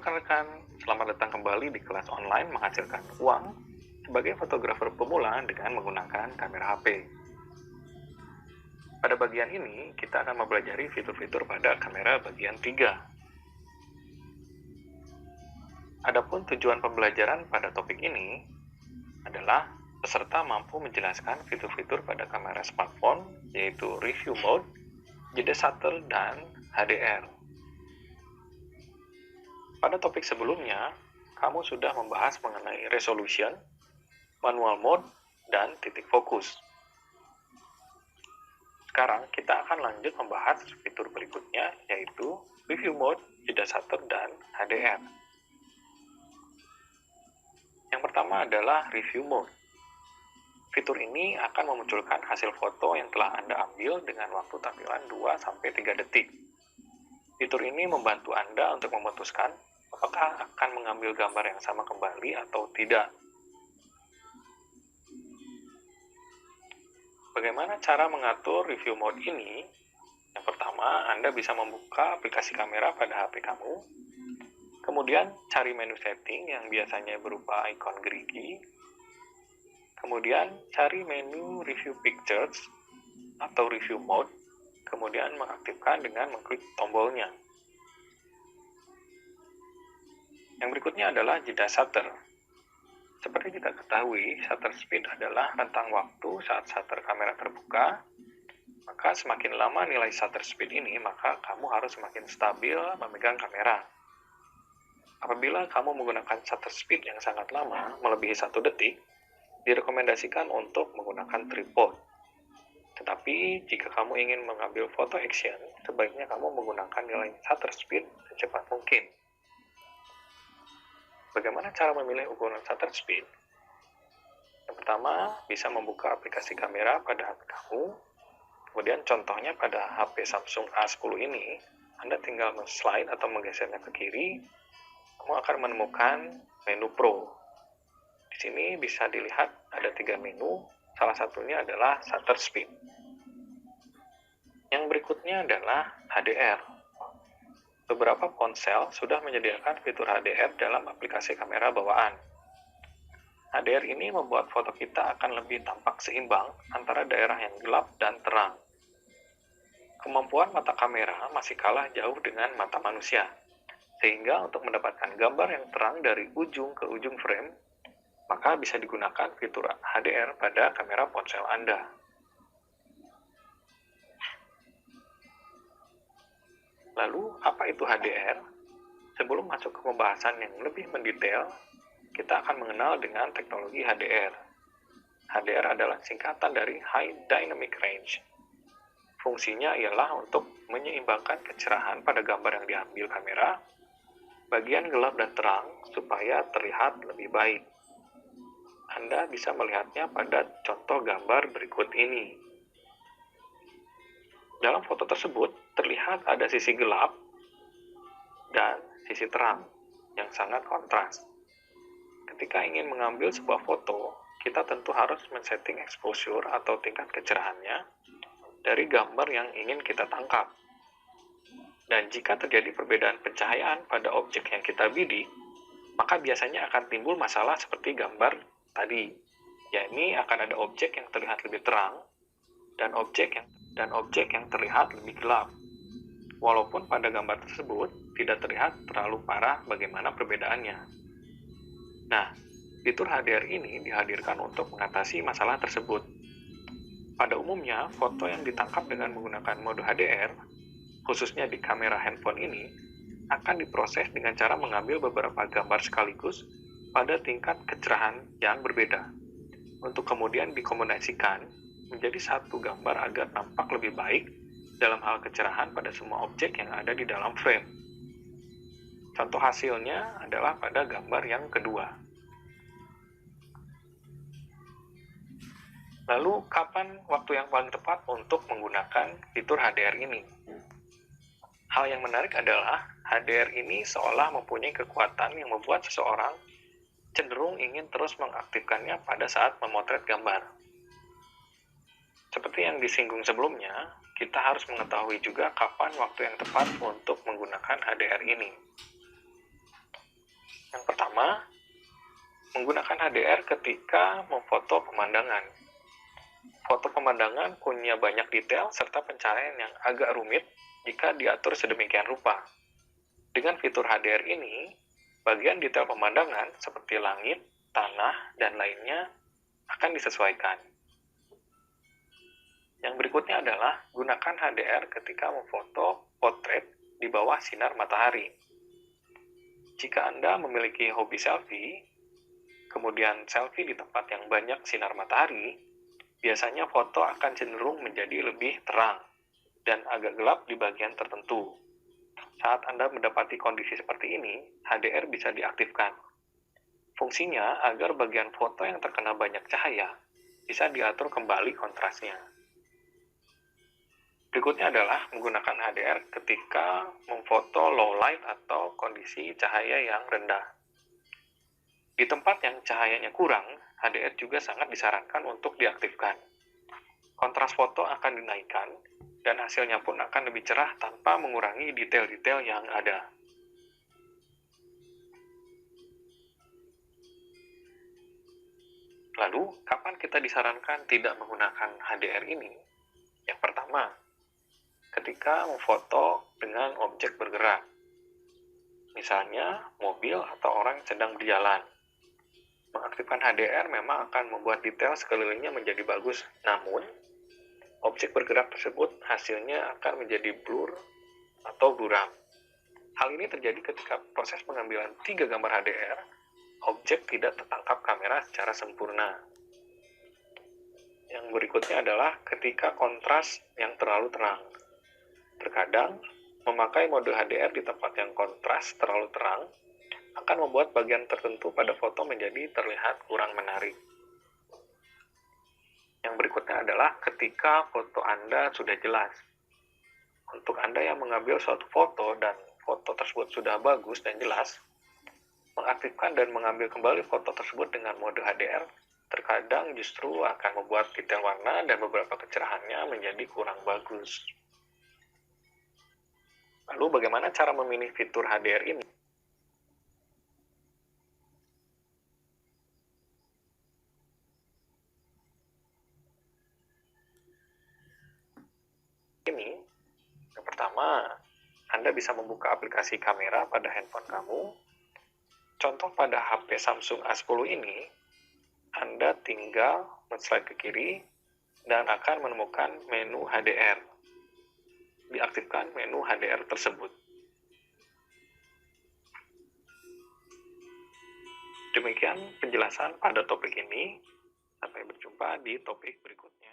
rekan-rekan, selamat datang kembali di kelas online menghasilkan uang sebagai fotografer pemula dengan menggunakan kamera HP. Pada bagian ini, kita akan mempelajari fitur-fitur pada kamera bagian 3. Adapun tujuan pembelajaran pada topik ini adalah peserta mampu menjelaskan fitur-fitur pada kamera smartphone, yaitu review mode, jeda shutter, dan HDR. Pada topik sebelumnya, kamu sudah membahas mengenai resolution, manual mode, dan titik fokus. Sekarang kita akan lanjut membahas fitur berikutnya, yaitu review mode, jeda shutter, dan HDR. Yang pertama adalah review mode. Fitur ini akan memunculkan hasil foto yang telah Anda ambil dengan waktu tampilan 2-3 detik. Fitur ini membantu Anda untuk memutuskan apakah akan mengambil gambar yang sama kembali atau tidak. Bagaimana cara mengatur review mode ini? Yang pertama, Anda bisa membuka aplikasi kamera pada HP kamu, kemudian cari menu setting yang biasanya berupa ikon gerigi, kemudian cari menu review pictures atau review mode, kemudian mengaktifkan dengan mengklik tombolnya. Yang berikutnya adalah jeda shutter. Seperti kita ketahui, shutter speed adalah rentang waktu saat shutter kamera terbuka. Maka semakin lama nilai shutter speed ini, maka kamu harus semakin stabil memegang kamera. Apabila kamu menggunakan shutter speed yang sangat lama, melebihi 1 detik, direkomendasikan untuk menggunakan tripod. Tetapi, jika kamu ingin mengambil foto action, sebaiknya kamu menggunakan nilai shutter speed secepat mungkin. Bagaimana cara memilih ukuran shutter speed? Yang pertama, bisa membuka aplikasi kamera pada HP kamu. Kemudian contohnya pada HP Samsung A10 ini, Anda tinggal slide atau menggesernya ke kiri, kamu akan menemukan menu Pro. Di sini bisa dilihat ada 3 menu, salah satunya adalah shutter speed. Yang berikutnya adalah HDR. Beberapa ponsel sudah menyediakan fitur HDR dalam aplikasi kamera bawaan. HDR ini membuat foto kita akan lebih tampak seimbang antara daerah yang gelap dan terang. Kemampuan mata kamera masih kalah jauh dengan mata manusia, sehingga untuk mendapatkan gambar yang terang dari ujung ke ujung frame, maka bisa digunakan fitur HDR pada kamera ponsel Anda. Lalu, apa itu HDR? Sebelum masuk ke pembahasan yang lebih mendetail, kita akan mengenal dengan teknologi HDR. HDR adalah singkatan dari High Dynamic Range. Fungsinya ialah untuk menyeimbangkan kecerahan pada gambar yang diambil kamera, bagian gelap dan terang, supaya terlihat lebih baik. Anda bisa melihatnya pada contoh gambar berikut ini. Dalam foto tersebut, terlihat ada sisi gelap dan sisi terang yang sangat kontras. Ketika ingin mengambil sebuah foto, kita tentu harus men-setting exposure atau tingkat kecerahannya dari gambar yang ingin kita tangkap. Dan jika terjadi perbedaan pencahayaan pada objek yang kita bidik, maka biasanya akan timbul masalah seperti gambar tadi, yakni akan ada objek yang terlihat lebih terang dan objek yang terlihat lebih gelap. Walaupun pada gambar tersebut tidak terlihat terlalu parah bagaimana perbedaannya. Nah, fitur HDR ini dihadirkan untuk mengatasi masalah tersebut. Pada umumnya, foto yang ditangkap dengan menggunakan mode HDR, khususnya di kamera handphone ini, akan diproses dengan cara mengambil beberapa gambar sekaligus pada tingkat kecerahan yang berbeda, untuk kemudian dikombinasikan menjadi satu gambar agar nampak lebih baik dalam hal kecerahan pada semua objek yang ada di dalam frame. Contoh hasilnya adalah pada gambar yang kedua. Lalu, kapan waktu yang paling tepat untuk menggunakan fitur HDR ini? Hal yang menarik adalah HDR ini seolah mempunyai kekuatan yang membuat seseorang cenderung ingin terus mengaktifkannya pada saat memotret gambar. Seperti yang disinggung sebelumnya, kita harus mengetahui juga kapan waktu yang tepat untuk menggunakan HDR ini. pertama, menggunakan HDR ketika memfoto pemandangan. Foto pemandangan punya banyak detail serta pencahayaan yang agak rumit jika diatur sedemikian rupa. Dengan fitur HDR ini, bagian detail pemandangan seperti langit, tanah, dan lainnya akan disesuaikan. Yang berikutnya adalah gunakan HDR ketika memfoto potret di bawah sinar matahari. Jika Anda memiliki hobi selfie, kemudian selfie di tempat yang banyak sinar matahari, biasanya foto akan cenderung menjadi lebih terang dan agak gelap di bagian tertentu. Saat Anda mendapati kondisi seperti ini, HDR bisa diaktifkan. Fungsinya agar bagian foto yang terkena banyak cahaya bisa diatur kembali kontrasnya. Berikutnya adalah menggunakan HDR ketika memfoto low light atau kondisi cahaya yang rendah. Di tempat yang cahayanya kurang, HDR juga sangat disarankan untuk diaktifkan. Kontras foto akan dinaikkan, dan hasilnya pun akan lebih cerah tanpa mengurangi detail-detail yang ada. Lalu, kapan kita disarankan tidak menggunakan HDR ini? Yang pertama, ketika memfoto dengan objek bergerak. Misalnya, mobil atau orang yang sedang berjalan. Mengaktifkan HDR memang akan membuat detail sekelilingnya menjadi bagus, namun objek bergerak tersebut hasilnya akan menjadi blur atau buram. Hal ini terjadi ketika proses pengambilan 3 gambar HDR, objek tidak tertangkap kamera secara sempurna. Yang berikutnya adalah ketika kontras yang terlalu terang. Terkadang, memakai mode HDR di tempat yang kontras terlalu terang akan membuat bagian tertentu pada foto menjadi terlihat kurang menarik. Yang berikutnya adalah ketika foto Anda sudah jelas. Untuk Anda yang mengambil suatu foto dan foto tersebut sudah bagus dan jelas, mengaktifkan dan mengambil kembali foto tersebut dengan mode HDR terkadang justru akan membuat detail warna dan beberapa kecerahannya menjadi kurang bagus. Lalu bagaimana cara memilih fitur HDR ini? Yang pertama, Anda bisa membuka aplikasi kamera pada handphone kamu. Contoh pada HP Samsung A10 ini, Anda tinggal men-slide ke kiri dan akan menemukan menu HDR. Diaktifkan menu HDR tersebut. Demikian penjelasan pada topik ini. Sampai berjumpa di topik berikutnya.